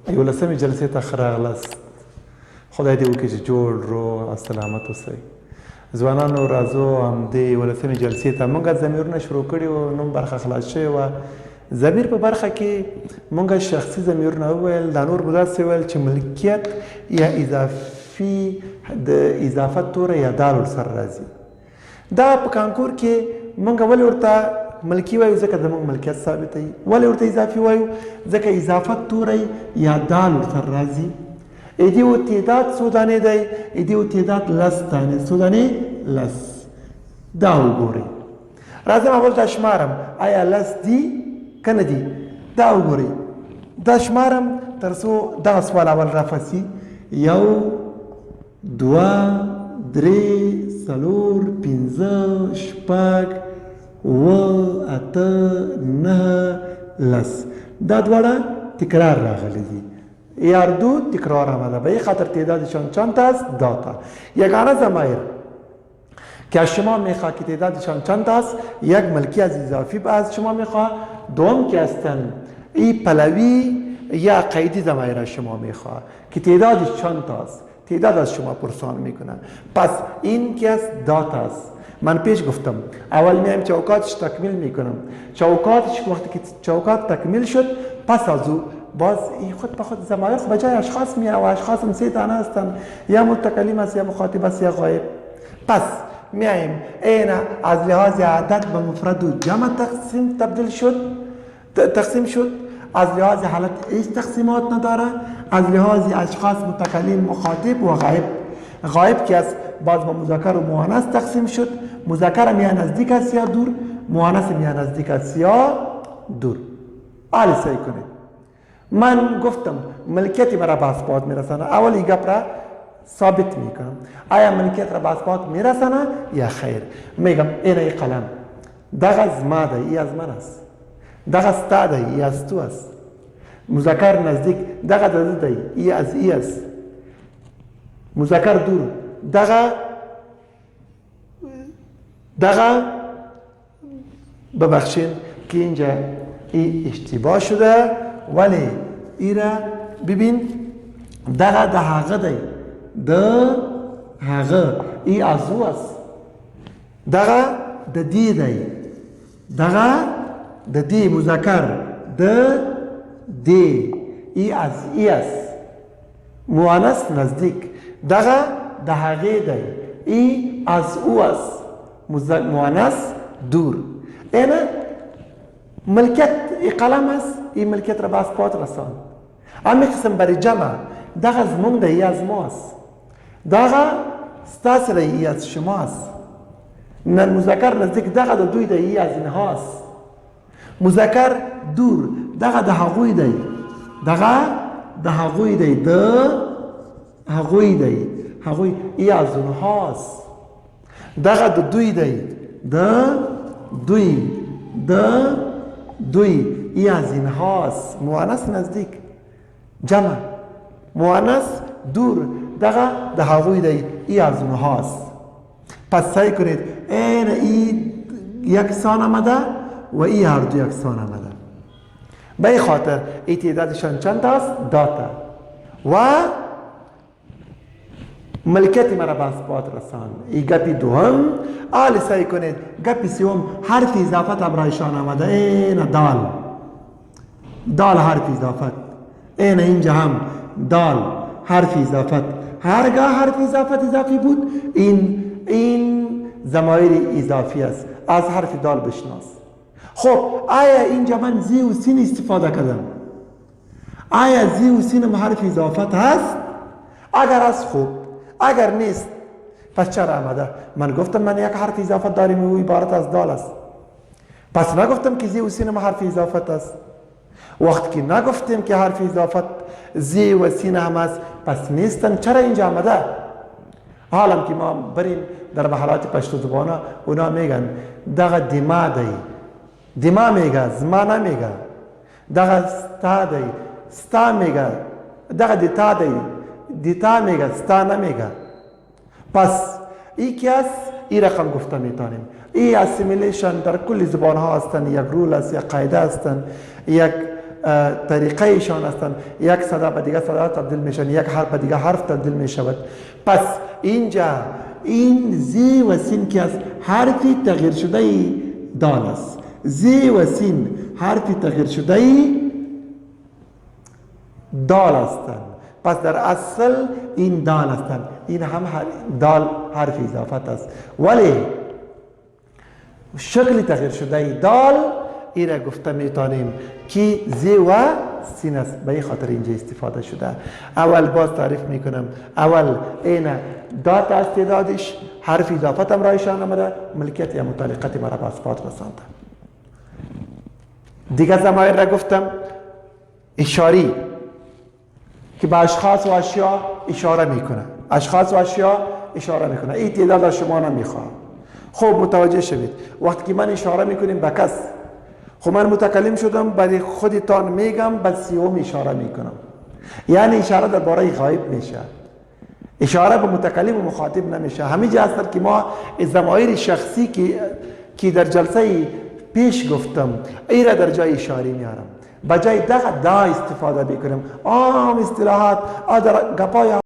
11 جلسې ته ښه راغلاست. خدای دې وکړي چې جوړ روغ او سلامت اوسئ. ځوانانو راځو همدې 11 جلسې ته موږ ضمیرونه شروع کړي وو، نوم برخه خلاص شوې وه. ضمیر په برخه کې موږ شخصي ضمیرونه وویل، دا نور به داسې وویل چې ملکیت یا اضافي د اضافت توره یا دال ورسره راځي. دا په کانکور کې موږ ولې ورته ملکی وایو؟ ځکه زموږ ملکیت ثابتوي. ولې ورته اضافي وایو؟ ځکه اضافت توری یا دال ورسره راځي. ایدی و تعداد څو دانې دی؟ ایدی و تعداد 10 دانې. څو دانې؟ 10. دا وګورئ. راځم اول دا شمارم، آیا 10 دي که نه دي؟ دا وګورئ. دا شمارم تر څو دغه سوال اول رافسي. 1 2 3 4 5 6 7 8 9 10. دا دواړه تکرار راغلي دي. یاردو تکرار آمده به خاطر تعدادشان چند است؟ داتا. یگانه ضمایر که از شما میخواه که تعدادشان چند است، یک ملکی از اضافی از شما میخواه، دوم که هستن ای پلوی یا قیدی ضمایر از شما میخواه که تعدادش چند است، تعداد از شما پرسان میکنن. پس این که است داتا است. من پیش گفتم اول میایم چوکاتش تکمیل میکنم. چوکاتش وقتی که چوکات تکمیل شد، پس از او باز خود به خود ضمایر به جای اشخاص میاد و اشخاص هم 3 دانه هستند، یا متکلم است یا مخاطب است یا غایب. پس میایم این از لحاظ عدد به مفرد و جمع تقسیم شد. از لحاظ حالت هیچ تقسیمات نداره. از لحاظ اشخاص متکلم، مخاطب و غایب. غایب که است باز به مذکر و مؤنث تقسیم شد. مذکر میان نزدیک است یا دور، مؤنث میان نزدیک است یا دور. حالی صحیح کنید. من گفتم ملکیت مرا به اثبات میرسانه. اولی گپ را ثابت میکنم، آیا ملکیت را به اثبات میرسانه یا خیر. میگم این ای قلم دغه از ما ده، ای از من است. دغه ستا ده، ای از تو است. مذکر نزدیک دغه ده، ای از ای است. مذکر دور دغه ببخشین که اینجا ای اشتباه شده، ولی ای را ببین دغه د هغه دی، د هغه ای از او است. دغه د دی دی، دغه د دی مذکر د دی، ای از ای است. مؤنث نزدیک دغه د هغه دی، ای از او است. مؤنث دور. اینه ملکیت ای قلم است، ای ملکیت را به اثبات رسان. اما قسم برای جمع دغه از مونږ دی، ای از ماست. دغه ستاسو دی، ای از شماست. نن مذکر نزدیک دغه د دوی دی، ای از اینهاست. مذکر دور دغه د هغوی دی، دغه د هغوی دی، د هغوی دی، هغوی ای از اونهاست. دغه د دوی دی، د دوی، د دوی ای از اینهاست. مؤنث نزدیک جمع، مؤنث دور دغه د هغوی دی، ای از اونهاست. پس سعی کنید این ای یکسان آمده و ای هر دو یکسان آمده. به این خاطر ای تعدادشان چند است؟ داتا. و ملکیت مرا به اثبات رسان. ای گپی دوم. آلی سعی کنید گپی سوم حرف اضافت برایشان آمده. این دال حرف اضافت. اینجا هم دال حرف اضافت. هرگاه حرف اضافی بود این ضمایر اضافی است. از حرف دال بشناس. خب آیا اینجا من زی و سین استفاده کردم؟ آیا زی و سین حرف اضافت هست؟ اگر هست خوب، اگر نیست پس چرا آمده؟ من گفتم من یک حرف اضافت داریم و عبارت از دال است. پس نگفتم که زی و سین حرف اضافت است. وقتی که نگفتیم که حرف اضافت زی و سین هم است، پس نیستن. چرا اینجا آمده؟ حالا که ما بریم در محلات پشتو زبانه، اونا میگن دغه دما دی، دما میگه، زما نمیگه. دغه ستا دی، ستا میگه. دغه دیتا دی، دیتا میگه، ستا نمیگه. پس ای که است، ای رقم گفته میتونیم. ای اسیمیلیشن در کل زبان ها هستن. یک رول است، یک قاعده هستن، یک طریقه ایشان هستند. یک صدا به دیگه صدا تبدیل میشن، یک حرف به دیگه حرف تبدیل میشود. پس اینجا این زی و سین که از حرفی تغییر شده دال است. زی و سین حرفی تغییر شده دال هستند. پس در اصل این دال هستند. این هم دال حرف اضافت است، ولی شکل تغییر شده دال این را گفته میتونیم که زی و سین است. به این خاطر اینجا استفاده شده. اول باز تعریف میکنم. اول این دات استعدادش حرف اضافت هم رایشان آمده، ملکیت یا متعلقت مرا به اثبات رسانده. دیگه ضمایر را گفتم اشاری که به اشخاص و اشیا اشاره میکنه. اشخاص و اشیا اشاره میکنه. این تعداد از شما نمیخواه. خوب متوجه شوید. وقتی که من اشاره میکنیم به کس، خب من متکلم شدم برای خودتان میگم، به سیوم اشاره میکنم. یعنی اشاره درباره غایب میشه، اشاره به متکلم و مخاطب نمیشه. همینجا هست که ما ضمایر شخصی که در جلسه پیش گفتم این را در جای اشاره میارم، بجای دا استفاده بکنم. عام اصطلاحات در گپای